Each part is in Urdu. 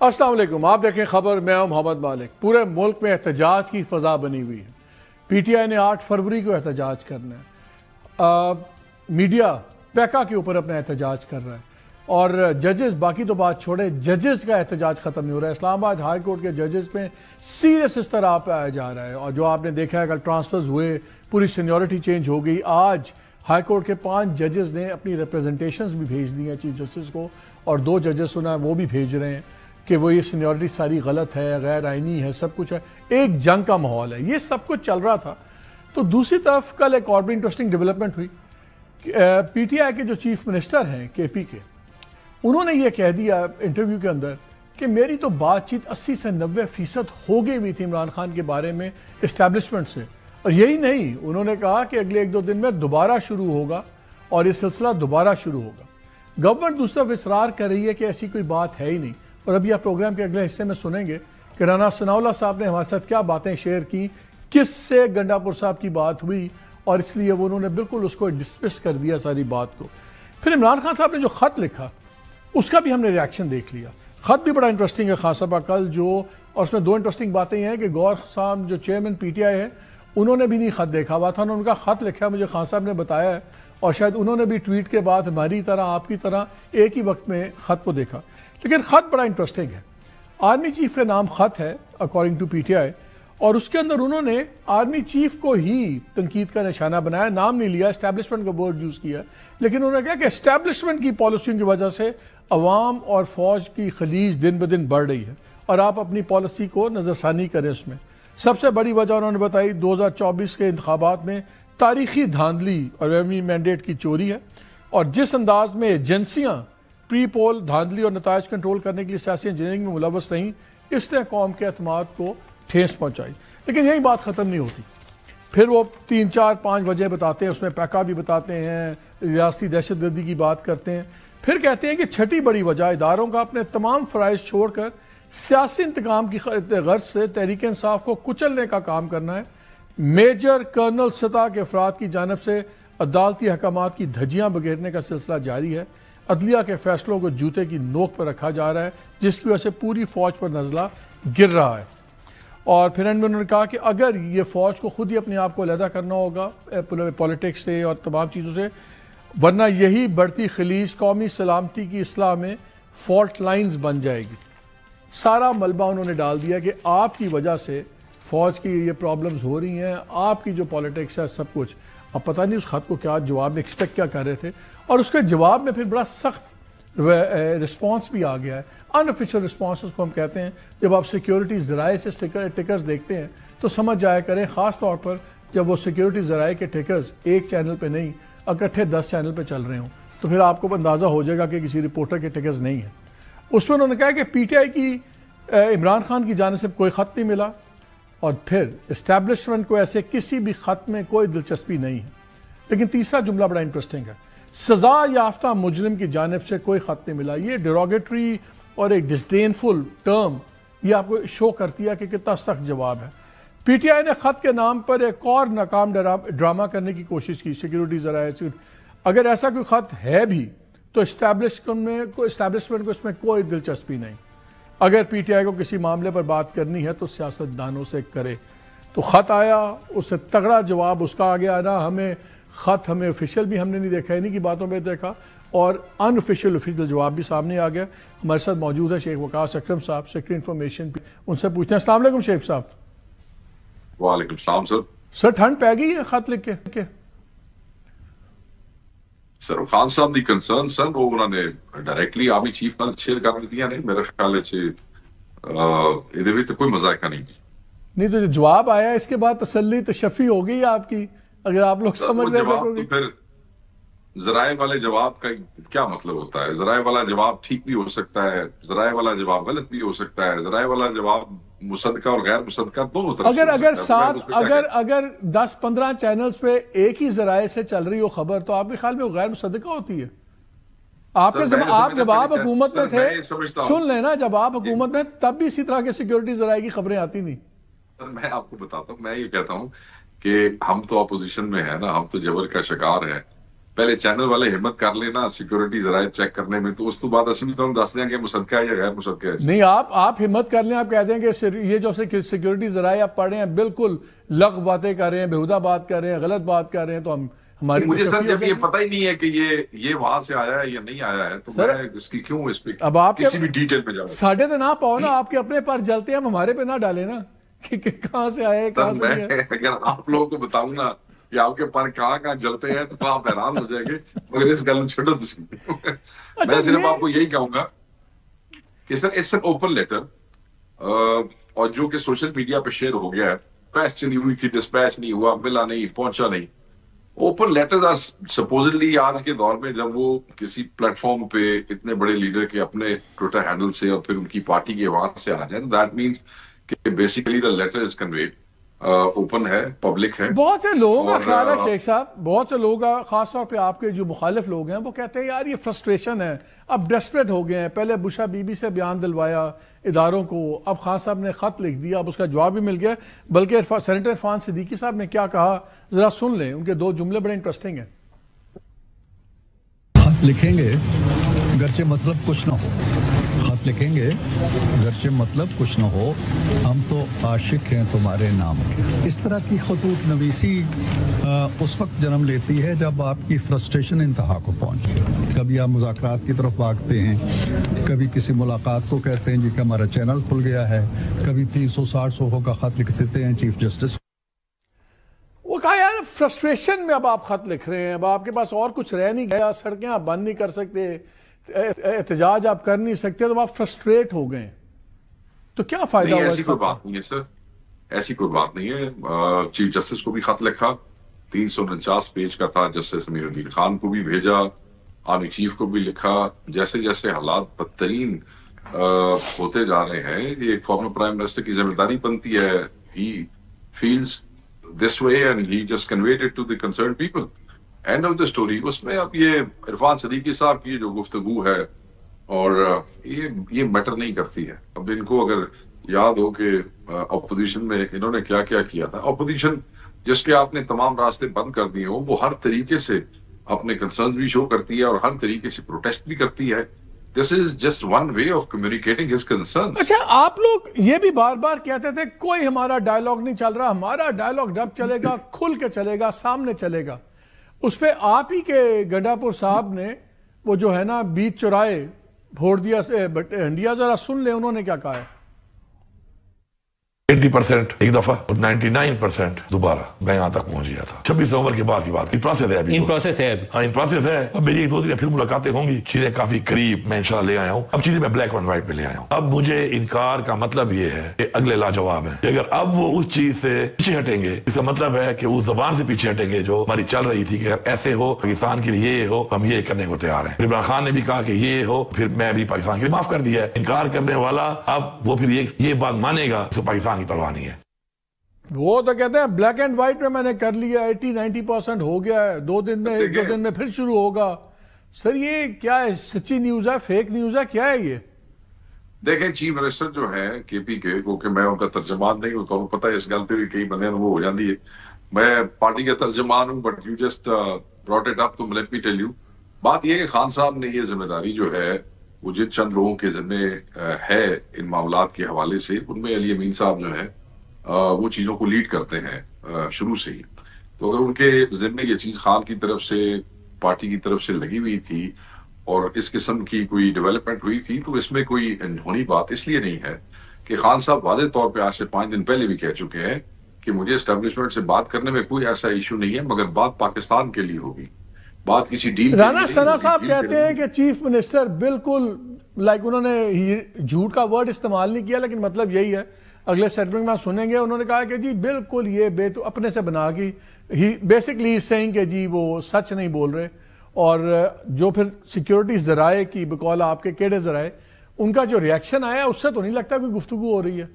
السلام علیکم، آپ دیکھیں خبر، میں ہوں محمد مالک۔ پورے ملک میں احتجاج کی فضا بنی ہوئی ہے۔ پی ٹی آئی نے 8 فروری کو احتجاج کرنا ہے۔ میڈیا پیکا کے اوپر اپنا احتجاج کر رہا ہے، اور ججز، باقی تو بات چھوڑے، ججز کا احتجاج ختم نہیں ہو رہا ہے۔ اسلام آباد ہائی کورٹ کے ججز پہ سیریس اس طرح پہ آیا جا رہا ہے، اور جو آپ نے دیکھا ہے کل ٹرانسفرز ہوئے، پوری سینیورٹی چینج ہو گئی۔ آج ہائی کورٹ کے 5 ججز نے اپنی ریپریزنٹیشنز بھی بھیج دی ہیں چیف جسٹس کو، اور 2 ججز سنا ہے وہ بھی بھیج رہے ہیں کہ وہ یہ سینیورٹی ساری غلط ہے، غیر آئینی ہے، سب کچھ ہے۔ ایک جنگ کا ماحول ہے، یہ سب کچھ چل رہا تھا۔ تو دوسری طرف کل ایک اور بھی انٹرسٹنگ ڈیولپمنٹ ہوئی۔ پی ٹی آئی کے جو چیف منسٹر ہیں کے پی کے، انہوں نے یہ کہہ دیا انٹرویو کے اندر کہ میری تو بات چیت 80 سے 90% ہو گئی ہوئی تھی عمران خان کے بارے میں اسٹیبلشمنٹ سے، اور یہی نہیں، انہوں نے کہا کہ اگلے 1-2 دن میں دوبارہ شروع ہوگا اور یہ سلسلہ دوبارہ شروع ہوگا۔ گورنمنٹ دوسری طرف اصرار کر رہی ہے کہ ایسی کوئی بات ہے ہی نہیں، اور ابھی آپ پروگرام کے اگلے حصے میں سنیں گے کہ رانا ثناءاللہ صاحب نے ہمارے ساتھ کیا باتیں شیئر کی، کس سے گنڈا پور صاحب کی بات ہوئی، اور اس لیے انہوں نے بالکل اس کو ڈسمس کر دیا ساری بات کو۔ پھر عمران خان صاحب نے جو خط لکھا اس کا بھی ہم نے ریاکشن دیکھ لیا۔ خط بھی بڑا انٹرسٹنگ ہے خان صاحب کل جو، اور اس میں 2 انٹرسٹنگ باتیں یہ ہیں کہ گور صاحب جو چیئرمین پی ٹی آئی ہے، انہوں نے بھی نہیں خط دیکھا ہوا تھا، انہوں نے ان کا خط لکھا مجھے خان صاحب نے بتایا ہے، اور شاید انہوں نے بھی ٹویٹ کے بعد ہماری طرح آپ کی طرح ایک ہی وقت میں خط کو دیکھا۔ لیکن خط بڑا انٹرسٹنگ ہے، آرمی چیف کے نام خط ہے according to P T I, اور اس کے اندر انہوں نے آرمی چیف کو ہی تنقید کا نشانہ بنایا، نام نہیں لیا، اسٹیبلشمنٹ کا ورڈ یوز کیا، لیکن انہوں نے کہا کہ اسٹیبلشمنٹ کی پالیسیوں کی وجہ سے عوام اور فوج کی خلیج دن بدن بڑھ رہی ہے، اور آپ اپنی پالیسی کو نظر ثانی کریں۔ اس میں سب سے بڑی وجہ انہوں نے بتائی 2024 کے انتخابات میں تاریخی دھاندلی اور عوامی مینڈیٹ کی چوری ہے، اور جس انداز میں ایجنسیاں پری پول دھاندلی اور نتائج کنٹرول کرنے کے لیے سیاسی انجینئرنگ میں ملوث رہیں، اس نے قوم کے اعتماد کو ٹھیس پہنچائی۔ لیکن یہی بات ختم نہیں ہوتی، پھر وہ 3-4-5 وجہ بتاتے ہیں، اس میں پیکا بھی بتاتے ہیں، ریاستی دہشت گردی کی بات کرتے ہیں، پھر کہتے ہیں کہ چھٹی بڑی وجہ اداروں کا اپنے تمام فرائض چھوڑ کر سیاسی انتقام کی غرض سے تحریک انصاف کو کچلنے کا کام کرنا ہے۔ میجر کرنل سطح کے افراد کی جانب سے عدالتی احکامات کی دھجیاں بگیرنے کا سلسلہ جاری ہے، عدلیہ کے فیصلوں کو جوتے کی نوک پر رکھا جا رہا ہے، جس کی وجہ سے پوری فوج پر نزلہ گر رہا ہے۔ اور پھر انہوں نے کہا کہ اگر یہ فوج کو خود ہی اپنے آپ کو علیحدہ کرنا ہوگا پولیٹکس سے اور تمام چیزوں سے، ورنہ یہی بڑھتی خلیج قومی سلامتی کی اصلاح میں فالٹ لائنز بن جائے گی۔ سارا ملبہ انہوں نے ڈال دیا کہ آپ کی وجہ سے فوج کی یہ پرابلمز ہو رہی ہیں، آپ کی جو پولیٹکس ہے سب کچھ۔ اب پتہ نہیں اس خط کو کیا جواب میں ایکسپیکٹ کیا کر رہے تھے، اور اس کے جواب میں پھر بڑا سخت رسپانس بھی آ گیا ہے، ان آفیشیل رسپانس اس کو ہم کہتے ہیں۔ جب آپ سیکیورٹی ذرائع سے ٹکرز دیکھتے ہیں تو سمجھ جایا کریں، خاص طور پر جب وہ سیکیورٹی ذرائع کے ٹکرز ایک چینل پہ نہیں، اکٹھے 10 چینل پہ چل رہے ہوں، تو پھر آپ کو اندازہ ہو جائے گا کہ کسی رپورٹر کے ٹکرز نہیں ہیں۔ اس میں انہوں نے کہا کہ پی ٹی آئی کی عمران خان کی جانب سے کوئی خط نہیں ملا، اور پھر اسٹیبلشمنٹ کو ایسے کسی بھی خط میں کوئی دلچسپی نہیں ہے۔ لیکن تیسرا جملہ بڑا انٹرسٹنگ ہے، سزا یافتہ مجرم کی جانب سے کوئی خط نہیں ملا۔ یہ ڈیروگیٹری اور ایک ڈسڈینفل ٹرم، یہ آپ کو شو کرتی ہے کہ کتنا سخت جواب ہے۔ پی ٹی آئی نے خط کے نام پر ایک اور ناکام ڈرامہ کرنے کی کوشش کی، سیکیورٹی ذرائع سے۔ اگر ایسا کوئی خط ہے بھی تو اسٹیبلشمنٹ کو اس میں کوئی دلچسپی نہیں۔ اگر پی ٹی آئی کو کسی معاملے پر بات کرنی ہے تو سیاست دانوں سے کرے۔ تو خط آیا، اس سے تگڑا جواب اس کا آ گیا نا، ہمیں آفیشیل بھی ہم نے نہیں دیکھا، انہی کی باتوں میں دیکھا، اور ان آفیشیل جواب بھی سامنے آ گیا۔ ہمارے ساتھ موجود ہے شیخ وقاص اکرم صاحب، سیکرٹری انفارمیشن، ان سے پوچھتے ہیں۔ السلام علیکم شیخ صاحب۔ وعلیکم السلام سر۔ سر ٹھنڈ پی گئی ہے خط لکھ کے؟ سر خان صاحب دی کنسرن سن وہ انہوں نے ڈائریکٹلی آرمی چیف نال شیئر کر دیتی ہیں، میرے خیال ہے کوئی مذائقہ نہیں۔ نہیں تو جو جواب آیا اس کے بعد تسلی تشفی ہو گئی آپ کی، اگر آپ لوگ سمجھ رہے تھے۔ پھر ذرائع والے جواب کا کیا مطلب ہوتا ہے؟ ذرائع والا جواب ٹھیک بھی ہو سکتا ہے، ذرائع والا جواب غلط بھی ہو سکتا ہے، ذرائع والا جواب مصدقہ اور غیر مصدقہ دونوں طرف۔ اگر 10-15 چینلز پہ ایک ہی ذرائع سے چل رہی ہو خبر، تو آپ کے خیال میں وہ غیر مصدقہ ہوتی ہے؟ آپ جب آپ حکومت میں تھے، سن لینا، جب آپ حکومت میں تب بھی اسی طرح کے سیکیورٹی ذرائع کی خبریں آتی نہیں۔ سر میں آپ کو بتاتا ہوں، میں یہ کہتا ہوں کہ ہم تو اپوزیشن میں ہیں نا، ہم تو جبر کا شکار ہیں۔ پہلے چینل والے ہمت کر لینا سیکورٹی ذرائع چیک کرنے میں, تو اس تو بعد اصل تو ہم دس دیں کہ مصدقہ ہے یا غیر مصدقہ ہے. نہیں, آپ ہمت کر لیں, آپ کہہ دیں کہ یہ جو سیکورٹی ذرائع آپ پڑھ رہے ہیں بالکل لغو باتیں کر رہے ہیں, بےہودہ بات کر رہے ہیں, غلط بات کر رہے ہیں, تو ہماری مجھے سر جب یہ پتہ ہی نہیں ہے کہ یہ وہاں سے آیا ہے یا نہیں آیا ہے, تو میں اس کی کیوں اس پہ اب آپ کسی بھی ڈیٹیل پہ جاؤں. ساڑھے تو نہ پاؤ نا, آپ کے اپنے پر جلتے ہیں, ہم ہمارے پہ نہ ڈالیں نا کہ کہاں سے آئے کہاں سے نہیں ہے. اگر آپ لوگوں کو بتاؤں نا کہ آپ کے پر کہاں جلتے ہیں تو آپ حیران ہو جائیں گے, مگر اس گل چھوڑو میں صرف آپ کو یہی کہوں گا کہ sir it's an open letter, اور جو کہ سوشل میڈیا پہ شیئر ہو گیا ہے, پریس چلی ہوئی تھی, ڈسپیچ نہیں ہوا, ملا نہیں, پہنچا نہیں. اوپن لیٹر سپوزٹلی آج کے دور میں جب وہ کسی پلیٹ فارم پہ اتنے بڑے لیڈر کے اپنے ٹویٹر ہینڈل سے اور پھر ان کی پارٹی کے وہاں سے آ جائیں, دیٹ مینس کہ basically the letter is conveyed, open ہے, پبلک ہے. بہت سے لوگوں کا خیال ہے شیخ صاحب, بہت سے لوگوں کا, خاص طور پہ آپ کے جو مخالف لوگ ہیں وہ کہتے ہیں یار یہ فرسٹریشن ہے, اب ڈیسپریٹ ہو گئے ہیں, پہلے بشا بی بی سے بیان دلوایا اداروں کو, اب خان صاحب نے خط لکھ دیا, اب اس کا جواب بھی مل گیا. بلکہ سینیٹر عرفان صدیقی صاحب نے کیا کہا ذرا سن لیں, ان کے 2 جملے بڑے انٹرسٹنگ ہیں. خط لکھیں گے گرچہ مطلب کچھ نہ ہو, خط لکھیں گے گرچہ مطلب کچھ نہ ہو, ہم تو عاشق ہیں تمہارے نام کے. اس طرح کی خطوط نویسی اس وقت جنم لیتی ہے جب آپ کی فرسٹریشن انتہا کو پہنچے. کبھی آپ مذاکرات کی طرف بھاگتے ہیں, کبھی کسی ملاقات کو کہتے ہیں جی کہ ہمارا چینل کھل گیا ہے, کبھی 360 صفحوں کا خط لکھ دیتے ہیں چیف جسٹس. وہ کہا یار فرسٹریشن میں اب آپ خط لکھ رہے ہیں, اب آپ کے پاس اور کچھ رہ نہیں گیا, سڑکیں آپ بند نہیں کر سکتے, احتجاج آپ کر نہیں سکتے, تو آپ فرسٹریٹ ہو گئے, تو کیا فائدہ ہوا؟ ایسی کوئی بات نہیں ہے سر, ایسی کوئی بات نہیں ہے. چیف جسٹس کو بھی خط لکھا, 349 پیج کا تھا, جسٹس امیر الدین خان کو بھی بھیجا, آرمی چیف کو بھی لکھا. جیسے جیسے حالات بدترین ہوتے جا رہے ہیں, یہ ایک فارمر پرائم منسٹر کی ذمہ داری بنتی ہے, he feels this way and he just conveyed it to the concern people. End of the story. اس میں اب یہ عرفان صدیقی صاحب کی جو گفتگو ہے, اور یہ میٹر نہیں کرتی ہے. اب ان کو اگر یاد ہو کہ اپوزیشن میں انہوں نے کیا کیا کیا تھا, اپوزیشن جس کے آپ نے تمام راستے بند کر دیے ہوں, وہ ہر طریقے سے اپنے کنسرنز بھی شو کرتی ہے اور ہر طریقے سے پروٹیسٹ بھی کرتی ہے. This is just one way of communicating his concern. اچھا, آپ لوگ یہ بھی بار بار کہتے تھے کوئی ہمارا ڈائیلاگ نہیں چل رہا, ہمارا ڈائیلاگ جب چلے گا کھل کے چلے گا, سامنے چلے گا. اس پہ آپ ہی کے گنڈا پور صاحب نے وہ جو ہے نا بیچ چورائے پھوڑ دیا انڈیا. ذرا سن لیں انہوں نے کیا کہا ہے. 80% ایک دفعہ اور 99% دوبارہ میں یہاں تک پہنچ گیا تھا. 26 نومبر کے بعد کی بات, ان پروسیس ہے ابھی, ان پروسیس ہے. ہاں ان پروسیس ہے. اب میری ایک دوسری پھر ملاقاتیں ہوں گی, چیزیں کافی قریب میں انشاءاللہ لے آیا ہوں. اب چیزیں میں بلیک اینڈ وائٹ پہ لے آیا ہوں. اب مجھے انکار کا مطلب یہ ہے کہ اگلے لاجواب ہے, کہ اگر اب وہ اس چیز سے پیچھے ہٹیں گے, اس کا مطلب ہے کہ اس زبان سے پیچھے ہٹیں گے جو ہماری چل رہی تھی کہ اگر ایسے ہو پاکستان کے لیے یہ ہو, ہم یہ کرنے کو تیار ہیں. عمران خان نے بھی کہا کہ یہ ہو, پھر میں بھی پاکستان کے لیے معاف کر دیا ہے. انکار کرنے والا اب وہ پھر یہ بات مانے گا تو پاکستان کی پرواہ نہیں ہے. وہ تو کہتے ہیں بلیک اینڈ وائٹ میں نے کر لیا, 80-90% ہو گیا ہے, 2 دن میں 1-2 دن میں پھر شروع ہوگا. سر یہ کیا ہے, سچی نیوز ہے, فیک نیوز ہے, کیا ہے یہ؟ دیکھیں چیف منسٹر جو ہے کے پی کے, کیونکہ میں ان کا ترجمان نہیں ہوتا ہوں, پتہ ہے اس غلطی بھی کئی بندے وہ ہو جاتی ہے, میں پارٹی کا ترجمان ہوں, but you just brought it up, تو لیٹ می ٹیل یو. بات یہ ہے کہ خان صاحب نے یہ ذمہ داری جو ہے وہ جن چند لوگوں کے ذمہ ہے ان معاملات کے حوالے سے, ان میں علی امین صاحب جو ہے وہ چیزوں کو لیڈ کرتے ہیں شروع سے ہی. تو اگر ان کے ذمہ یہ چیز خان کی طرف سے, پارٹی کی طرف سے لگی ہوئی تھی اور اس قسم کی کوئی ڈیولپمنٹ ہوئی تھی, تو اس میں کوئی انہونی بات اس لیے نہیں ہے کہ خان صاحب واضح طور پہ آج سے 5 دن پہلے بھی کہہ چکے ہیں کہ مجھے اسٹیبلشمنٹ سے بات کرنے میں کوئی ایسا ایشو نہیں ہے, مگر بات پاکستان کے لیے ہوگی, بات کسی ڈیل. رانا ثنا صاحب کہتے ہیں کہ چیف منسٹر بالکل لائک انہوں نے جھوٹ کا ورڈ استعمال نہیں کیا, لیکن مطلب یہی ہے. اگلے سیگمنٹ میں سنیں گے, انہوں نے کہا کہ جی بالکل یہ اپنے سے بنا کی, ہی بیسکلی سینگ کہ جی وہ سچ نہیں بول رہے. اور جو پھر سیکیورٹی ذرائع کی بقول آپ کے کیڑے ذرائع, ان کا جو ریاکشن آیا اس سے تو نہیں لگتا کوئی گفتگو ہو رہی ہے.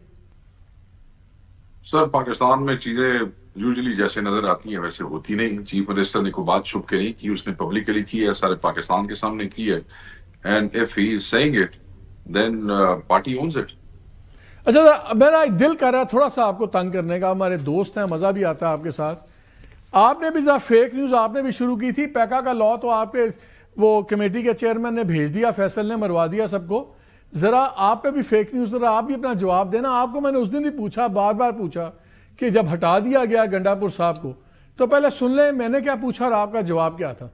سر پاکستان میں چیزیں یوزلی جیسے نظر آتی ہیں ویسے ہوتی نہیں. چیف منسٹر نے کوئی بات چھپ کے نہیں کی, اس نے پبلکلی کی ہے, سارے پاکستان کے سامنے کی ہے. And if he is seeing it then party owns it. اچھا میرا ایک دل کر رہا ہے تھوڑا سا آپ کو تنگ کرنے کا, ہمارے دوست ہیں, مزہ بھی آتا ہے آپ کے ساتھ. آپ نے بھی ذرا فیک نیوز آپ نے بھی شروع کی تھی. پیکا کا لا تو آپ کے وہ کمیٹی کے چیئرمین نے بھیج دیا, فیصل نے مروا دیا سب کو. ذرا آپ پہ بھی فیک نیوز, ذرا آپ بھی اپنا جواب دینا. آپ کو میں نے اس دن بھی پوچھا, بار بار پوچھا کہ جب ہٹا دیا گیا گنڈا پور صاحب کو, تو پہلے سن لیں میں نے کیا پوچھا اور آپ کا جواب کیا تھا.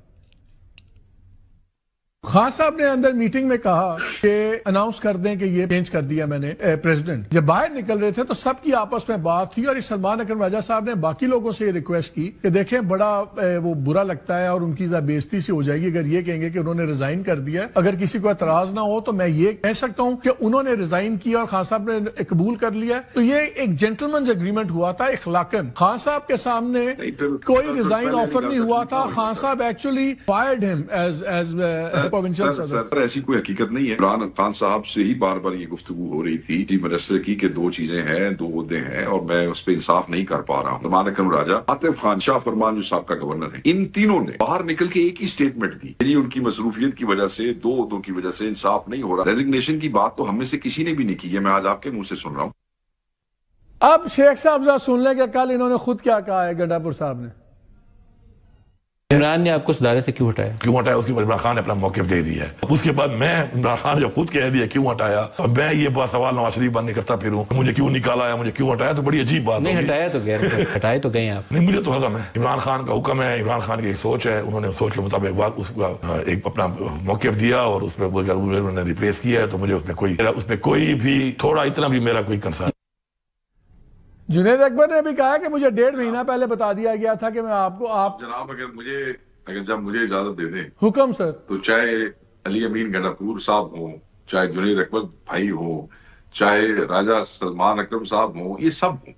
خان صاحب نے اندر میٹنگ میں کہا کہ اناؤنس کر دیں کہ یہ چینج کر دیا میں نے پریزیڈنٹ. جب باہر نکل رہے تھے تو سب کی آپس میں بات تھی, اور سلمان اکرم راجہ صاحب نے باقی لوگوں سے یہ ریکویسٹ کی کہ دیکھیں بڑا وہ برا لگتا ہے اور ان کی بےزتی سی ہو جائے گی اگر یہ کہیں گے کہ انہوں نے ریزائن کر دیا. اگر کسی کو اعتراض نہ ہو تو میں یہ کہہ سکتا ہوں کہ انہوں نے ریزائن کیا اور خان صاحب نے قبول کر لیا. تو یہ ایک جینٹلمنز اگریمنٹ ہوا تھا اخلاقاً. خان صاحب کے سامنے کوئی ریزائن آفر نہیں ہوا تھا. خان صاحب ایکچولی فائرڈ ہم ایز پروونشل صدر. ایسی کوئی حقیقت نہیں ہے. عمران خان صاحب سے ہی بار بار یہ گفتگو ہو رہی تھی چیف منسٹر کی کہ 2 چیزیں ہیں, 2 عہدے ہیں اور میں اس پہ انصاف نہیں کر پا رہا ہوں. سلمان اکرم راجہ, عاطف خان, شاہ فرمان جو صاحب کا گورنر ہے, ان تینوں نے باہر نکل کے ایک ہی اسٹیٹمنٹ دی, یعنی ان کی مصروفیت کی وجہ سے 2 عہدوں کی وجہ سے انصاف نہیں ہو رہا. ریزگنیشن کی بات تو ہم میں سے کسی نے بھی نہیں کی ہے, میں آج آپ کے منہ سے سن رہا ہوں. اب شیخ صاحب ذرا سن لیں کہ کل انہوں نے خود کیا کہا ہے گنڈا پور صاحب نے. عمران نے آپ کو اس ادارے سے کیوں ہٹایا؟ کیوں ہٹایا اس کے بعد عمران خان نے اپنا موقف دے دیا ہے. اس کے بعد میں عمران خان نے جب خود کہہ دیا کیوں ہٹایا, اور میں یہ بات سوال نواز شریف بننے کرتا پھروں مجھے کیوں نکالا ہے, مجھے کیوں ہٹایا, تو بڑی عجیب بات. نہیں ہٹایا تو گیا, ہٹائے تو گئے آپ. نہیں, مجھے تو ہضم ہے. عمران خان کا حکم ہے, عمران خان کی ایک سوچ ہے, انہوں نے سوچ کے مطابق بات اس کا ایک اپنا موقف دیا اور اس میں انہوں نے ریپلیس کیا ہے. تو مجھے اس میں کوئی بھی تھوڑا اتنا بھی میرا کوئی کنسرن. جنید اکبر نے بھی کہا کہ مجھے 1.5 مہینہ پہلے بتا دیا گیا تھا کہ میں آپ جناب اگر جب مجھے اجازت دے دیں حکم سر, تو چاہے علی امین گنڈا پور صاحب ہوں, چاہے جنید اکبر بھائی ہوں, چاہے راجہ سلمان اکرم صاحب ہوں, یہ سب ہوں,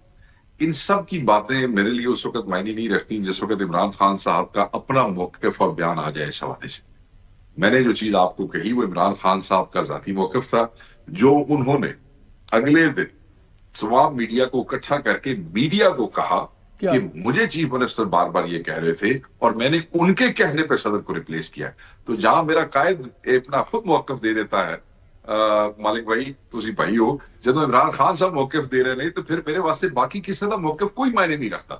ان سب کی باتیں میرے لیے اس وقت معنی نہیں رکھتی جس وقت عمران خان صاحب کا اپنا موقف اور بیان آ جائے اس حوالے سے. میں نے جو چیز آپ کو کہی وہ عمران خان صاحب کا ذاتی موقف تھا, جو انہوں نے اگلے دن تمام میڈیا کو اکٹھا کر کے میڈیا کو کہا کہ مجھے چیف منسٹر بار بار یہ کہہ رہے تھے اور میں نے ان کے کہنے پہ صدر کو ریپلیس کیا. تو جہاں میرا قائد اپنا خود موقف دے دیتا ہے, مالک بھائی تسی بھائی ہو, جب عمران خان صاحب موقف دے رہے نہیں تو پھر میرے واسطے باقی کسی کا موقف کوئی معنی نہیں رکھتا.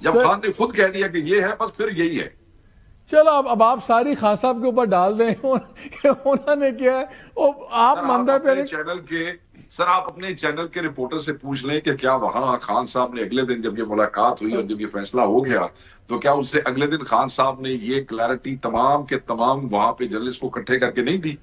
جب خان نے خود کہہ دیا کہ یہ ہے بس پھر یہی ہے. چلو اب آپ ساری خان صاحب کے اوپر ڈال دیں کہ انہوں نے کیا ہے. آپ مندہ پہ چینل کے سر آپ اپنے چینل کے رپورٹر سے پوچھ لیں کہ کیا وہاں خان صاحب نے اگلے دن جب یہ ملاقات ہوئی اور جب یہ فیصلہ ہو گیا تو کیا اس سے اگلے دن خان صاحب نے یہ کلیئرٹی تمام کے تمام وہاں پہ جرنلسٹ کو اکٹھے کر کے نہیں دی؟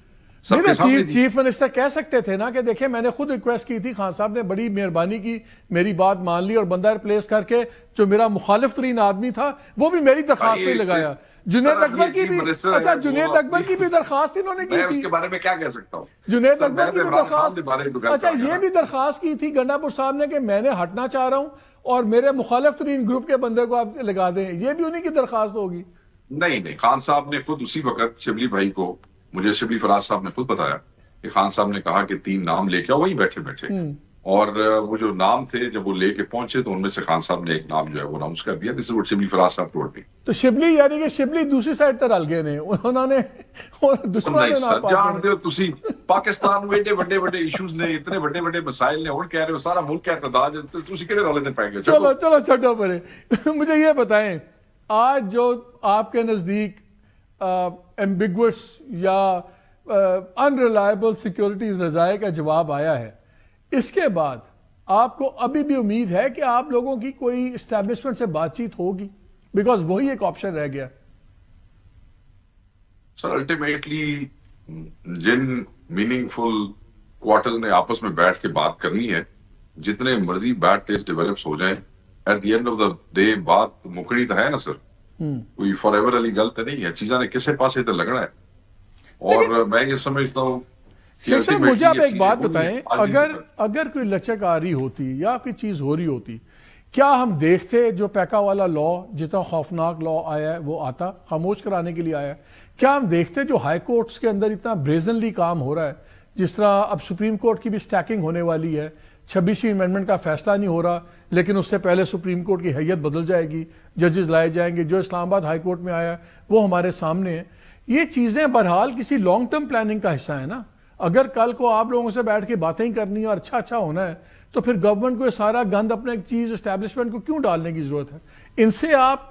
چیف منسٹر کہہ سکتے تھے نا کہ دیکھیں میں نے خود ریکویسٹ کی تھی, خان صاحب نے بڑی مہربانی کی, میری بات مان لی اور بندہ ریپلیس کر کے جو میرا مخالف ترین آدمی تھا وہ بھی میری درخواست پہ لگایا. جنید اکبر کی بھی, اچھا جنید اکبر کی بھی درخواست انہوں نے کی تھی. میں اس کے بارے میں کیا کہہ سکتا ہوں. جنید اکبر کی بھی درخواست, اچھا یہ بھی درخواست کی تھی گنڈا پور صاحب نے کہ میں نے ہٹنا چاہ رہا ہوں اور میرے مخالف ترین گروپ کے بندے کو آپ لگا دیں, یہ بھی انہی کی درخواست ہوگی. نہیں, خان صاحب نے خود اسی وقت شبلی بھائی کو, مجھے شبلی فراز صاحب نے خود بتایا کہ خان صاحب نے کہا کہ 3 نام لے کے آؤ, وہی بیٹھے بیٹھے, اور وہ جو نام تھے جب وہ لے کے پہنچے تو ان میں سے خان صاحب نے ایک نام جو ہے وہ اناؤنس کر دیا. دس از واٹ شبلی فراز صاحب ٹولڈ می. تو شبلی یعنی کہ شبلی دوسری سائڈ تے رل گئے نے, انہوں نے دشمنوں نے نہ جانتے ہو تسی پاکستان میں ایڈے بڑے ایشوز نے, اتنے بڑے مسائل نے, اور کہہ رہے ہو سارا ملک کا احتجاج ہے, تسی کہڑے رولے نے پائے گے. چلو چھوٹو پرے. مجھے یہ بتائیں آج جو آپ کے نزدیک ایمبیگوس یا انریلائبل سیکیورٹیز رضائے کا جواب آیا ہے, اس کے بعد آپ کو ابھی بھی امید ہے کہ آپ لوگوں کی کوئی اسٹیبلشمنٹ سے بات چیت ہوگی؟ بیکاز وہی ایک آپشن رہ گیا. سر الٹیمیٹلی جن میننگ فل کوارٹرز نے آپس میں بیٹھ کے بات کرنی ہے, جتنے مرضی بیڈ ٹیسٹ ڈیولپس ہو جائیں, at the end of the day بات مکڑی تو ہے نا سر, کوئی فار ایور علی گل تو نہیں ہے, چیزاں نے کسے پاسے تو لگنا ہے. اور میں یہ سمجھتا ہوں شیخ صاحب مجھے آپ ایک بات بتائیں, اگر کوئی لچک آ رہی ہوتی یا کوئی چیز ہو رہی ہوتی, کیا ہم دیکھتے جو پیکا والا لا جتنا خوفناک لا آیا ہے وہ آتا, خاموش کرانے کے لیے آیا ہے؟ کیا ہم دیکھتے جو ہائی کورٹس کے اندر اتنا بریزنلی کام ہو رہا ہے, جس طرح اب سپریم کورٹ کی بھی سٹیکنگ ہونے والی ہے, 26ویں امینڈمنٹ کا فیصلہ نہیں ہو رہا لیکن اس سے پہلے سپریم کورٹ کی حیت بدل جائے گی, ججز لائے جائیں گے, جو اسلام آباد ہائی کورٹ میں آیا وہ ہمارے سامنے ہے. یہ چیزیں بہرحال کسی لانگ ٹرم پلاننگ کا حصہ ہے نا. اگر کل کو آپ لوگوں سے بیٹھ کے باتیں ہی کرنی اور اچھا ہونا ہے تو پھر گورنمنٹ کو یہ سارا گند اپنے چیز اسٹیبلشمنٹ کو کیوں ڈالنے کی ضرورت ہے؟ ان سے آپ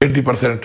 80%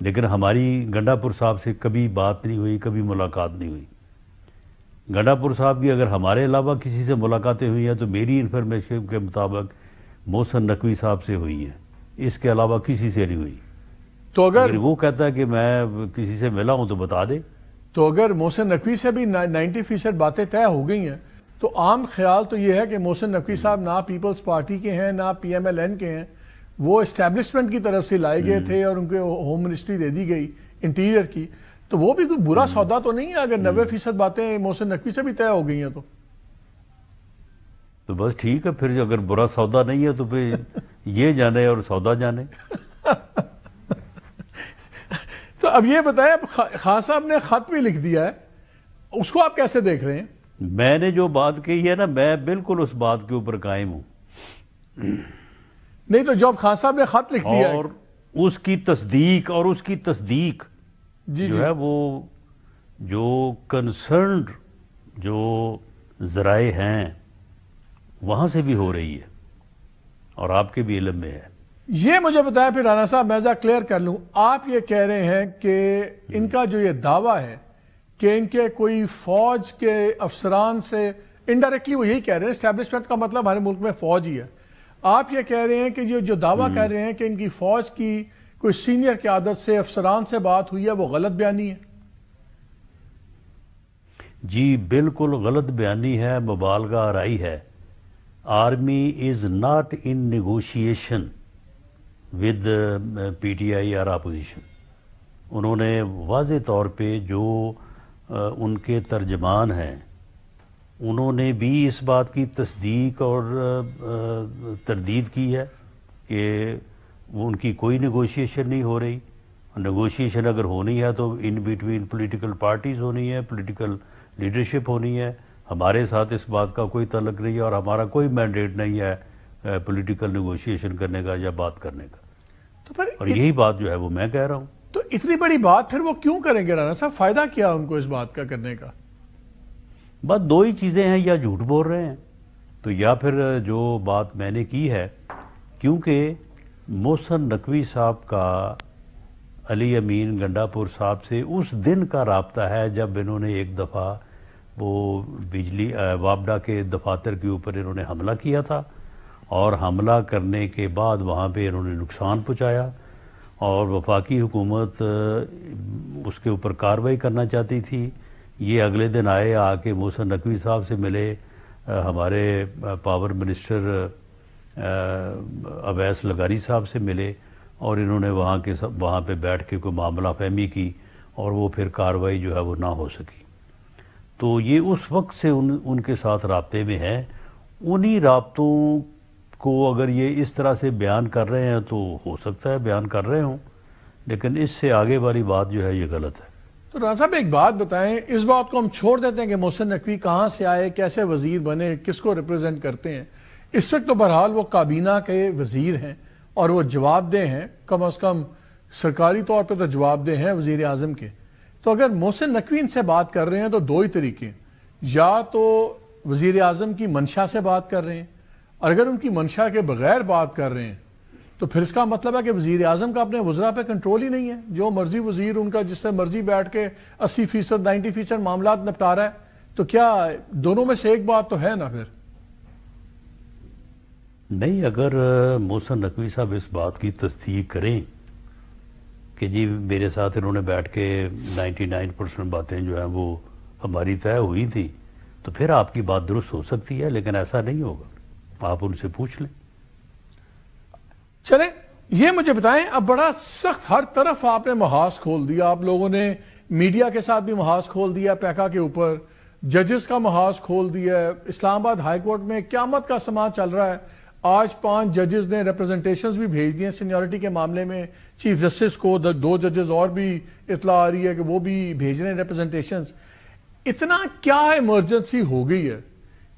لیکن ہماری گنڈا پور صاحب سے کبھی بات نہیں ہوئی، کبھی ملاقات نہیں ہوئی. گنڈا پور صاحب کی اگر ہمارے علاوہ کسی سے ملاقاتیں ہوئی ہیں تو میری انفارمیشن کے مطابق محسن نقوی صاحب سے ہوئی ہیں، اس کے علاوہ کسی سے نہیں ہوئی. تو اگر وہ کہتا ہے کہ میں کسی سے ملا ہوں تو بتا دے. تو اگر محسن نقوی سے بھی 90% باتیں طے ہو گئی ہیں تو عام خیال تو یہ ہے کہ محسن نقوی صاحب نہ پیپلز پارٹی کے ہیں نہ پی ایم ایل این کے ہیں، وہ اسٹیبلشمنٹ کی طرف سے لائے گئے تھے اور ان کے ہوم منسٹری دے دی گئی انٹیریئر کی. تو وہ بھی کوئی برا سودا تو نہیں ہے اگر 90% باتیں محسن نقوی سے بھی طے ہو گئی ہیں تو بس ٹھیک ہے. پھر اگر برا سودا نہیں ہے تو پھر یہ جانے اور سودا جانے. تو اب یہ بتائیں، خان صاحب نے خط بھی لکھ دیا ہے، اس کو آپ کیسے دیکھ رہے ہیں؟ میں نے جو بات کہی ہے نا، میں بالکل اس بات کے اوپر قائم ہوں. نہیں تو جب خان صاحب نے خط لکھ دیا اور اس کی تصدیق جو ہے وہ جو کنسرنڈ جو ذرائع ہیں وہاں سے بھی ہو رہی ہے اور آپ کے بھی علم میں ہے. یہ مجھے بتایا پھر رانا صاحب، میں کلیئر کر لوں. آپ یہ کہہ رہے ہیں کہ ان کا جو یہ دعویٰ ہے کہ ان کے کوئی فوج کے افسران سے انڈائریکٹلی وہ یہی کہہ رہے ہیں، اسٹیبلشمنٹ کا مطلب ہمارے ملک میں فوج ہی ہے. آپ یہ کہہ رہے ہیں کہ جو دعویٰ کر رہے ہیں کہ ان کی فوج کی کوئی سینئر قیادت سے افسران سے بات ہوئی ہے وہ غلط بیانی ہے؟ جی بالکل غلط بیانی ہے، مبالغہ آرائی ہے. Army is not in negotiation with P T I اور اپوزیشن. انہوں نے واضح طور پہ جو ان کے ترجمان ہیں انہوں نے بھی اس بات کی تصدیق اور تردید کی ہے کہ ان کی کوئی نیگوشیشن نہیں ہو رہی. نیگوشیشن اگر ہونی ہے تو ان بیٹوین پولیٹیکل پارٹیز ہونی ہے، پولیٹیکل لیڈرشپ ہونی ہے. ہمارے ساتھ اس بات کا کوئی تعلق نہیں ہے اور ہمارا کوئی مینڈیٹ نہیں ہے پولیٹیکل نیگوشیشن کرنے کا یا بات کرنے کا. اور یہی بات جو ہے وہ میں کہہ رہا ہوں. تو اتنی بڑی بات پھر وہ کیوں کریں گے رانا صاحب؟ فائدہ کیا ان کو اس بات کا کرنے کا؟ بس دو ہی چیزیں ہیں، یا جھوٹ بول رہے ہیں تو یا پھر جو بات میں نے کی ہے. کیونکہ محسن نقوی صاحب کا علی امین گنڈا پور صاحب سے اس دن کا رابطہ ہے جب انہوں نے ایک دفعہ وہ بجلی وابڈا کے دفاتر کے اوپر انہوں نے حملہ کیا تھا اور حملہ کرنے کے بعد وہاں پہ انہوں نے نقصان پہنچایا اور وفاقی حکومت اس کے اوپر کارروائی کرنا چاہتی تھی. یہ اگلے دن آ کے محسن نقوی صاحب سے ملے، ہمارے پاور منسٹر اویس لغاری صاحب سے ملے اور انہوں نے وہاں پہ بیٹھ کے کوئی معاملہ فہمی کی اور وہ پھر کارروائی جو ہے وہ نہ ہو سکی. تو یہ اس وقت سے ان کے ساتھ رابطے میں ہے. انہی رابطوں کو اگر یہ اس طرح سے بیان کر رہے ہیں تو ہو سکتا ہے بیان کر رہے ہوں، لیکن اس سے آگے والی بات جو ہے یہ غلط ہے. تو رانا صاحب ایک بات بتائیں، اس بات کو ہم چھوڑ دیتے ہیں کہ محسن نقوی کہاں سے آئے، کیسے وزیر بنے، کس کو ریپرزینٹ کرتے ہیں. اس وقت تو بہرحال وہ کابینہ کے وزیر ہیں اور وہ جواب دہ ہیں، کم از کم سرکاری طور پہ تو جواب دہ ہیں وزیر اعظم کے. تو اگر محسن نقوی ان سے بات کر رہے ہیں تو دو ہی طریقے، یا تو وزیر اعظم کی منشا سے بات کر رہے ہیں، اور اگر ان کی منشا کے بغیر بات کر رہے ہیں تو پھر اس کا مطلب ہے کہ وزیر اعظم کا اپنے وزراء پہ کنٹرول ہی نہیں ہے. جو مرضی وزیر ان کا جس سے مرضی بیٹھ کے 80% 90% معاملات نپٹا رہا ہے. تو کیا دونوں میں سے ایک بات تو ہے نا پھر؟ نہیں، اگر محسن نقوی صاحب اس بات کی تصدیق کریں کہ جی میرے ساتھ انہوں نے بیٹھ کے 99% باتیں جو ہیں وہ ہماری طے ہوئی تھی تو پھر آپ کی بات درست ہو سکتی ہے، لیکن ایسا نہیں ہوگا. آپ ان سے پوچھ لیں. چلیں یہ مجھے بتائیں، اب بڑا سخت ہر طرف آپ نے محاذ کھول دیا. آپ لوگوں نے میڈیا کے ساتھ بھی محاذ کھول دیا، پیکا کے اوپر ججز کا محاذ کھول دیا. اسلام آباد ہائی کورٹ میں قیامت کا سماں چل رہا ہے. آج 5 ججز نے ریپرزنٹیشنز بھی بھیج دیے سینیورٹی کے معاملے میں. چیف جسٹس کو 2 ججز اور بھی اطلاع آ رہی ہے کہ وہ بھی بھیج رہے ہیں ریپرزنٹیشنز. اتنا کیا ایمرجنسی ہو گئی ہے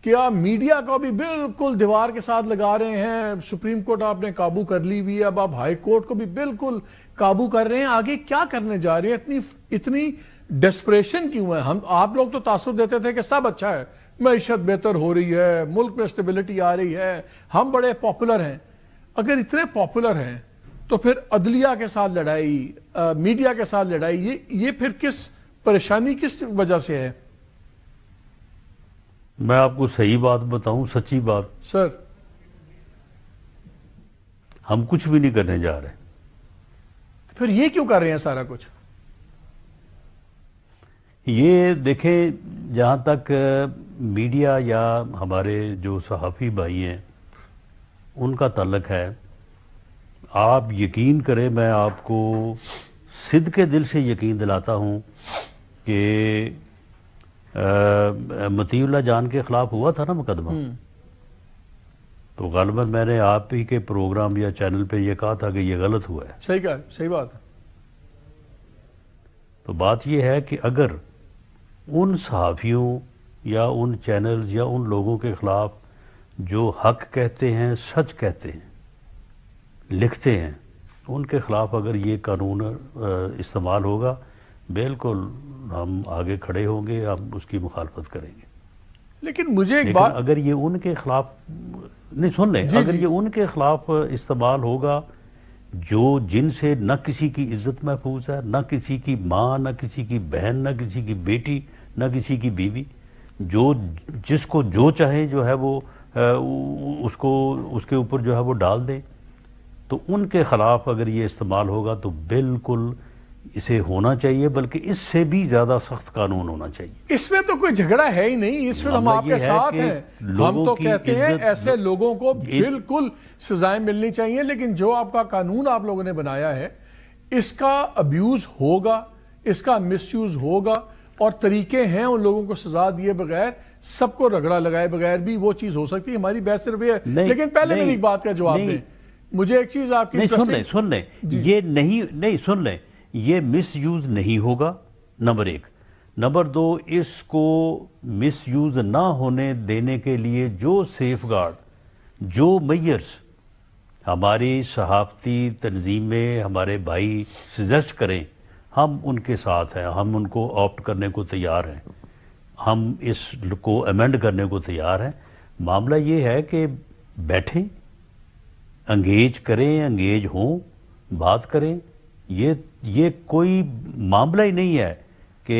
کہ آپ میڈیا کو بھی بالکل دیوار کے ساتھ لگا رہے ہیں؟ سپریم کورٹ آپ نے قابو کر لی ہوئی ہے، اب آپ ہائی کورٹ کو بھی بالکل قابو کر رہے ہیں. آگے کیا کرنے جا رہے ہیں؟ اتنی ڈیسپریشن کیوں ہے؟ آپ لوگ تو تاثر دیتے تھے کہ سب اچھا ہے، معیشت بہتر ہو رہی ہے، ملک میں اسٹیبلٹی آ رہی ہے، ہم بڑے پاپولر ہیں. اگر اتنے پاپولر ہیں تو پھر عدلیہ کے ساتھ لڑائی، میڈیا کے ساتھ لڑائی، یہ پھر کس پریشانی کس وجہ سے ہے؟ میں آپ کو صحیح بات بتاؤں، سچی بات، سر ہم کچھ بھی نہیں کرنے جا رہے. پھر یہ کیوں کر رہے ہیں سارا کچھ؟ یہ دیکھیں، جہاں تک میڈیا یا ہمارے جو صحافی بھائی ہیں ان کا تعلق ہے، آپ یقین کریں، میں آپ کو صدقے دل سے یقین دلاتا ہوں کہ مطیع اللہ جان کے خلاف ہوا تھا نا مقدمہ، تو غالباً میں نے آپ ہی کے پروگرام یا چینل پہ یہ کہا تھا کہ یہ غلط ہوا ہے. صحیح کہا، صحیح بات ہے. تو بات یہ ہے کہ اگر ان صحافیوں یا ان چینلز یا ان لوگوں کے خلاف جو حق کہتے ہیں، سچ کہتے ہیں، لکھتے ہیں، ان کے خلاف اگر یہ قانون استعمال ہوگا، بالکل ہم آگے کھڑے ہوں گے، ہم اس کی مخالفت کریں گے. لیکن مجھے ایک بات، اگر یہ ان کے خلاف نہیں، سن لیں، اگر یہ ان کے خلاف استعمال ہوگا جو جن سے نہ کسی کی عزت محفوظ ہے، نہ کسی کی ماں، نہ کسی کی بہن، نہ کسی کی بیٹی، نہ کسی کی بیوی، جو جس کو جو چاہے جو ہے وہ اس کے اوپر جو ہے وہ ڈال دیں، تو ان کے خلاف اگر یہ استعمال ہوگا تو بالکل اسے ہونا چاہیے، بلکہ اس سے بھی زیادہ سخت قانون ہونا چاہیے. اس میں تو کوئی جھگڑا ہے ہی نہیں، اس میں ہم آپ کے ساتھ ہیں. ہم تو کہتے ہیں ایسے لوگوں کو بالکل سزائیں ملنی چاہیے، لیکن جو آپ کا قانون آپ لوگوں نے بنایا ہے، اس کا ابیوز ہوگا، اس کا مس یوز ہوگا، اور طریقے ہیں ان لوگوں کو سزا دیے بغیر، سب کو رگڑا لگائے بغیر بھی وہ چیز ہو سکتی ہے. ہماری بحث صرف یہ ہے. لیکن پہلے میری ایک بات کا جواب دیں. مجھے ایک چیز آپ کی سن لیں، یہ نہیں، سن لیں، یہ مس یوز نہیں ہوگا، نمبر ایک. نمبر دو، اس کو مس یوز نہ ہونے دینے کے لیے جو سیف گارڈ، جو میئرز ہماری صحافتی تنظیمیں، ہمارے بھائی سجیسٹ کریں، ہم ان کے ساتھ ہیں، ہم ان کو آپٹ کرنے کو تیار ہیں، ہم اس کو امینڈ کرنے کو تیار ہیں. معاملہ یہ ہے کہ بیٹھیں، انگیج کریں، انگیج ہوں، بات کریں. یہ کوئی معاملہ ہی نہیں ہے کہ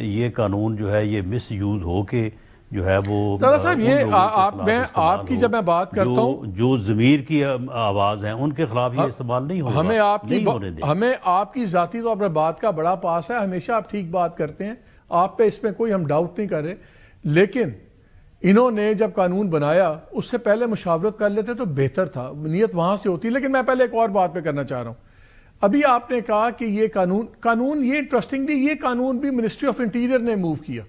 یہ قانون جو ہے یہ مس یوز ہو کے جو ہے وہ دادا صاحب، یہ آپ کی جب میں بات کرتا ہوں، جو ضمیر کی آواز ہیں ان کے خلاف یہ استعمال نہیں ہوگا. ہمیں آپ کی ذاتی طور پر بات کا بڑا پاس ہے، ہمیشہ آپ ٹھیک بات کرتے ہیں، آپ پہ اس میں کوئی ہم ڈاؤٹ نہیں کر رہے. لیکن انہوں نے جب قانون بنایا اس سے پہلے مشاورت کر لیتے تو بہتر تھا، نیت وہاں سے ہوتی. لیکن میں پہلے ایک اور بات پہ کرنا چاہ رہا ہوں. ابھی آپ نے کہا کہ یہ قانون یہ انٹرسٹنگلی یہ قانون بھی منسٹری آف انٹیریئر نے موو کیا،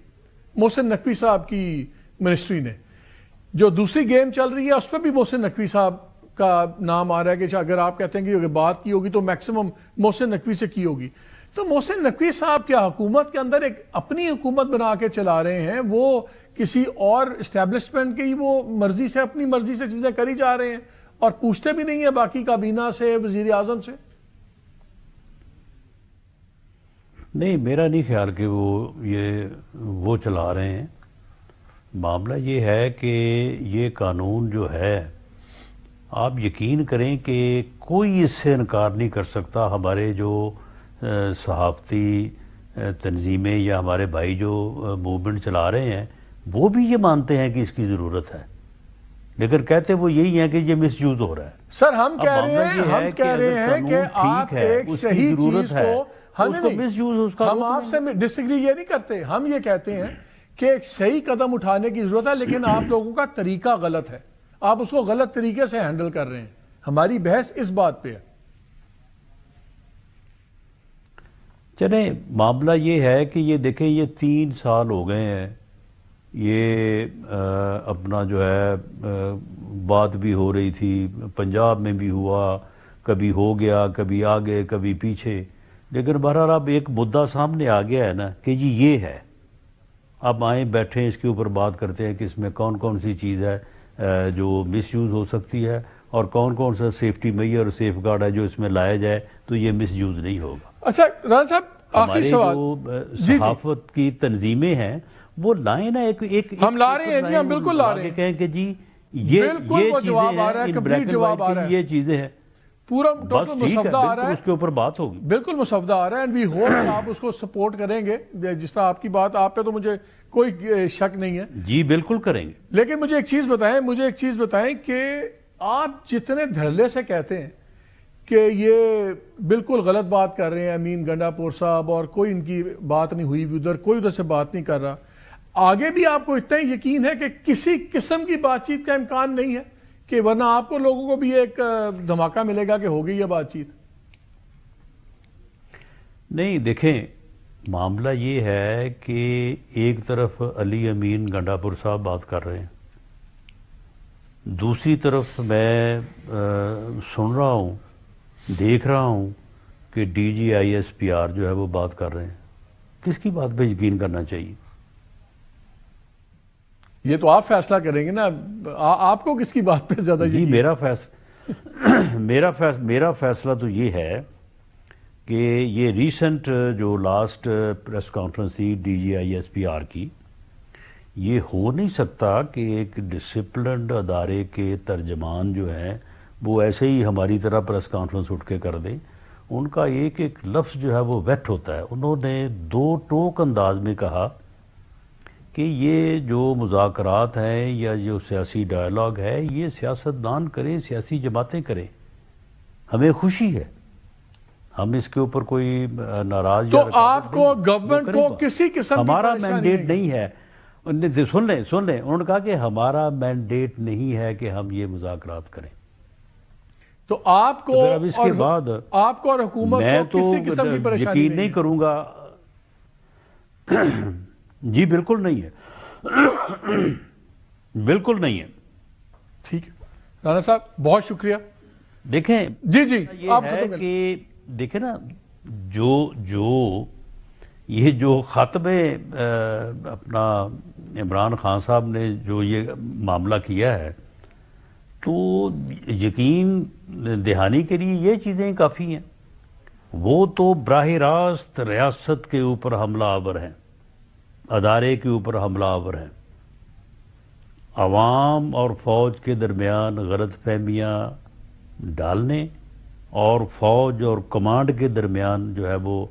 محسن نقوی صاحب کی منسٹری نے. جو دوسری گیم چل رہی ہے اس پہ بھی محسن نقوی صاحب کا نام آ رہا ہے کہ اگر آپ کہتے ہیں کہ اگر بات کی ہوگی تو میکسیمم محسن نقوی سے کی ہوگی. تو محسن نقوی صاحب کیا حکومت کے اندر ایک اپنی حکومت بنا کے چلا رہے ہیں؟ وہ کسی اور اسٹیبلشمنٹ کی وہ مرضی سے، اپنی مرضی سے چیزیں کری جا رہے ہیں اور پوچھتے بھی نہیں ہیں باقی کابینہ سے، وزیر اعظم سے؟ نہیں، میرا نہیں خیال کہ وہ چلا رہے ہیں. معاملہ یہ ہے کہ یہ قانون جو ہے، آپ یقین کریں کہ کوئی اس سے انکار نہیں کر سکتا. ہمارے جو صحافتی تنظیمیں یا ہمارے بھائی جو موومنٹ چلا رہے ہیں وہ بھی یہ مانتے ہیں کہ اس کی ضرورت ہے، لیکن کہتے وہ یہی ہیں کہ یہ مس یوز ہو رہا ہے. سر ہم کہہ رہے ہیں کہ آپ ایک صحیح چیز کو، ہم آپ سے ڈس ایگری یہ نہیں کرتے، ہم یہ کہتے ہیں کہ ایک صحیح قدم اٹھانے کی ضرورت ہے، لیکن آپ لوگوں کا طریقہ غلط ہے، آپ اس کو غلط طریقے سے ہینڈل کر رہے ہیں. ہماری بحث اس بات پہ ہے. چلیں، معاملہ یہ ہے کہ یہ دیکھیں، یہ 3 سال ہو گئے ہیں، یہ اپنا جو ہے بات بھی ہو رہی تھی، پنجاب میں بھی ہوا، کبھی ہو گیا، کبھی آگے، کبھی پیچھے. لیکن بہرحال اب ایک مدعا سامنے آ گیا ہے نا کہ جی یہ ہے. اب آئیں، بیٹھیں، اس کے اوپر بات کرتے ہیں کہ اس میں کون کون سی چیز ہے جو مس یوز ہو سکتی ہے، اور کون کون سا سیفٹی میئر اور سیف گارڈ ہے جو اس میں لایا جائے تو یہ مس یوز نہیں ہوگا. اچھا رانا صاحب، آخری سوال. جو صحافت کی تنظیمیں ہیں وہ لائیں نا، ایک ہم لا رہے ہیں جی، ہم بالکل لا رہے ہیں، کہیں کہ جی یہ بالکل وہ جواب آ رہا ہے، کمپلیٹ جواب آ رہا ہے. یہ چیزیں ہیں. پورا بس ٹوٹل ٹھیک ہے، مسودہ آ رہا بالکل ہے، اس کے اوپر بات ہوگی. بالکل مسودہ آ رہا ہے، اینڈ وی ہوپ آپ اس کو سپورٹ کریں گے. جس طرح آپ کی بات، آپ پہ تو مجھے کوئی شک نہیں ہے. جی بالکل کریں گے. لیکن مجھے ایک چیز بتائیں کہ آپ جتنے دھڑلے سے کہتے ہیں کہ یہ بالکل غلط بات کر رہے ہیں امین گنڈا پور صاحب، اور کوئی ان کی بات نہیں ہوئی ادھر، کوئی ادھر سے بات نہیں کر رہا، آگے بھی آپ کو اتنا ہی یقین ہے کہ کسی قسم کی بات چیت کا امکان نہیں ہے؟ کہ ورنہ آپ کو لوگوں کو بھی ایک دھماکہ ملے گا کہ ہو گئی ہے بات چیت. نہیں دیکھیں، معاملہ یہ ہے کہ ایک طرف علی امین گنڈاپور صاحب بات کر رہے ہیں، دوسری طرف میں سن رہا ہوں، دیکھ رہا ہوں کہ D G I S P R جو ہے وہ بات کر رہے ہیں. کس کی بات پہ یقین کرنا چاہیے؟ یہ تو آپ فیصلہ کریں گے نا، آپ کو کس کی بات پہ زیادہ جی یقین؟ میرا فیصلہ تو یہ ہے کہ یہ ریسنٹ جو لاسٹ پریس کانفرنس تھی D G I S P R کی، یہ ہو نہیں سکتا کہ ایک ڈسپلنڈ ادارے کے ترجمان جو ہیں وہ ایسے ہی ہماری طرح پریس کانفرنس اٹھ کے کر دیں. ان کا ایک ایک لفظ جو ہے وہ ویٹ ہوتا ہے. انہوں نے دو ٹوک انداز میں کہا کہ یہ جو مذاکرات ہیں یا جو سیاسی ڈائلاگ ہے یہ سیاستدان کریں، سیاسی جماعتیں کریں. ہمیں خوشی ہے، ہم اس کے اوپر کوئی ناراض تو آپ کو گورنمنٹ کو کسی قسم کی ہمارا پریشانی مینڈیٹ نہیں ہے. سن لیں انہوں نے کہا کہ ہمارا مینڈیٹ نہیں ہے کہ ہم یہ مذاکرات کریں. تو آپ کو اب اس کے بعد آپ کو اور حکومت میں کو کسی قسم کی تو پریشانی یقین نہیں کروں گا. جی بالکل نہیں ہے، بالکل نہیں ہے. ٹھیک ہے رانا صاحب، بہت شکریہ. دیکھیں جی یہ آپ ہے ختم کریں. کہ دیکھیں نا، یہ جو خط میں اپنا عمران خان صاحب نے جو یہ معاملہ کیا ہے، تو یقین دہانی کے لیے یہ چیزیں کافی ہیں. وہ تو براہ راست ریاست کے اوپر حملہ آور ہیں، ادارے کے اوپر حملہ آور ہیں. عوام اور فوج کے درمیان غلط فہمیاں ڈالنے اور فوج اور کمانڈ کے درمیان جو ہے وہ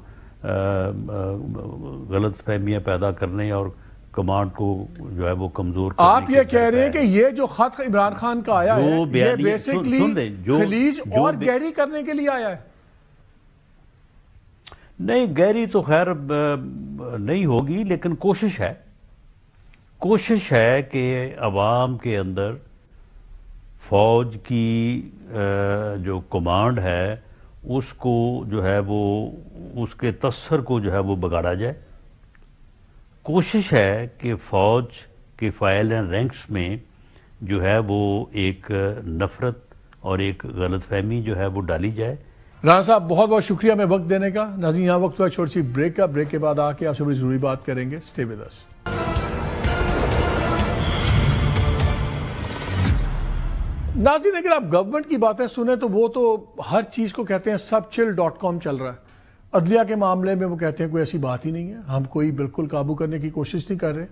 غلط فہمیاں پیدا کرنے اور کمانڈ کو جو ہے وہ کمزور کرنے. آپ یہ کہہ رہے ہیں کہ یہ جو خط عمران خان کا آیا ہے یہ بیسیکلی خلیج اور گہری کرنے کے لیے آیا ہے؟ نہیں، گہری تو خیر نہیں ہوگی، لیکن کوشش ہے کہ عوام کے اندر فوج کی جو کمانڈ ہے اس کو جو ہے وہ اس کے تاثر کو جو ہے وہ بگاڑا جائے. کوشش ہے کہ فوج کے فائل اینڈ رینکس میں جو ہے وہ ایک نفرت اور ایک غلط فہمی جو ہے وہ ڈالی جائے. رانا صاحب بہت بہت شکریہ ہمیں وقت دینے کا. ناظرین یہاں وقت ہوا چھوٹی سی بریک کا. بریک کے بعد آ کے آپ سے بڑی ضروری بات کریں گے. Stay with us. ناظرین اگر آپ گورنمنٹ کی باتیں سنیں تو وہ تو ہر چیز کو کہتے ہیں subchill.com چل رہا ہے. عدلیہ کے معاملے میں وہ کہتے ہیں کوئی ایسی بات ہی نہیں ہے، ہم کوئی بالکل قابو کرنے کی کوشش نہیں کر رہے.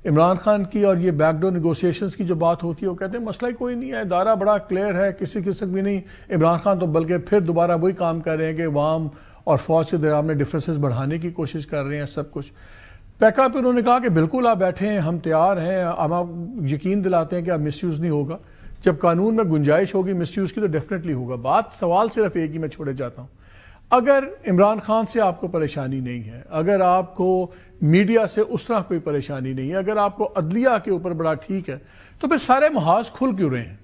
عمران خان کی اور یہ بیک ڈور نیگوسیشنز کی جو بات ہوتی ہے وہ کہتے ہیں مسئلہ ہی کوئی نہیں ہے، ادارہ بڑا کلیئر ہے، کسی قسم بھی نہیں. عمران خان تو بلکہ پھر دوبارہ وہی کام کر رہے ہیں کہ عوام اور فوج کے درمیان میں ڈفرینسز بڑھانے کی کوشش کر رہے ہیں. سب کچھ پیکا پہ انہوں نے کہا کہ بالکل آپ بیٹھے ہیں، ہم تیار ہیں، ہم آپ یقین دلاتے ہیں کہ اب مس یوز نہیں ہوگا. جب قانون میں گنجائش ہوگی مس یوز کی تو ڈیفینیٹلی ہوگا. سوال صرف ایک ہی میں چھوڑے جاتا ہوں، اگر عمران خان سے آپ کو پریشانی نہیں ہے، اگر آپ کو میڈیا سے اس طرح کوئی پریشانی نہیں ہے، اگر آپ کو عدلیہ کے اوپر بڑا ٹھیک ہے، تو پھر سارے محاذ کھل کیوں رہے ہیں؟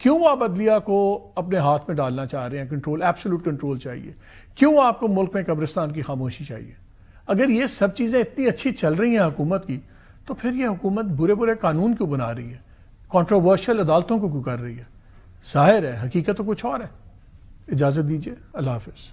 کیوں آپ عدلیہ کو اپنے ہاتھ میں ڈالنا چاہ رہے ہیں؟ کنٹرول، ایبسولوٹ کنٹرول چاہیے. کیوں آپ کو ملک میں قبرستان کی خاموشی چاہیے؟ اگر یہ سب چیزیں اتنی اچھی چل رہی ہیں حکومت کی، تو پھر یہ حکومت برے قانون کیوں بنا رہی ہے؟ کنٹروورشل عدالتوں کو کیوں کر رہی ہے؟ ظاہر ہے حقیقت تو کچھ اور ہے. اجازت دیجیے، اللہ حافظ.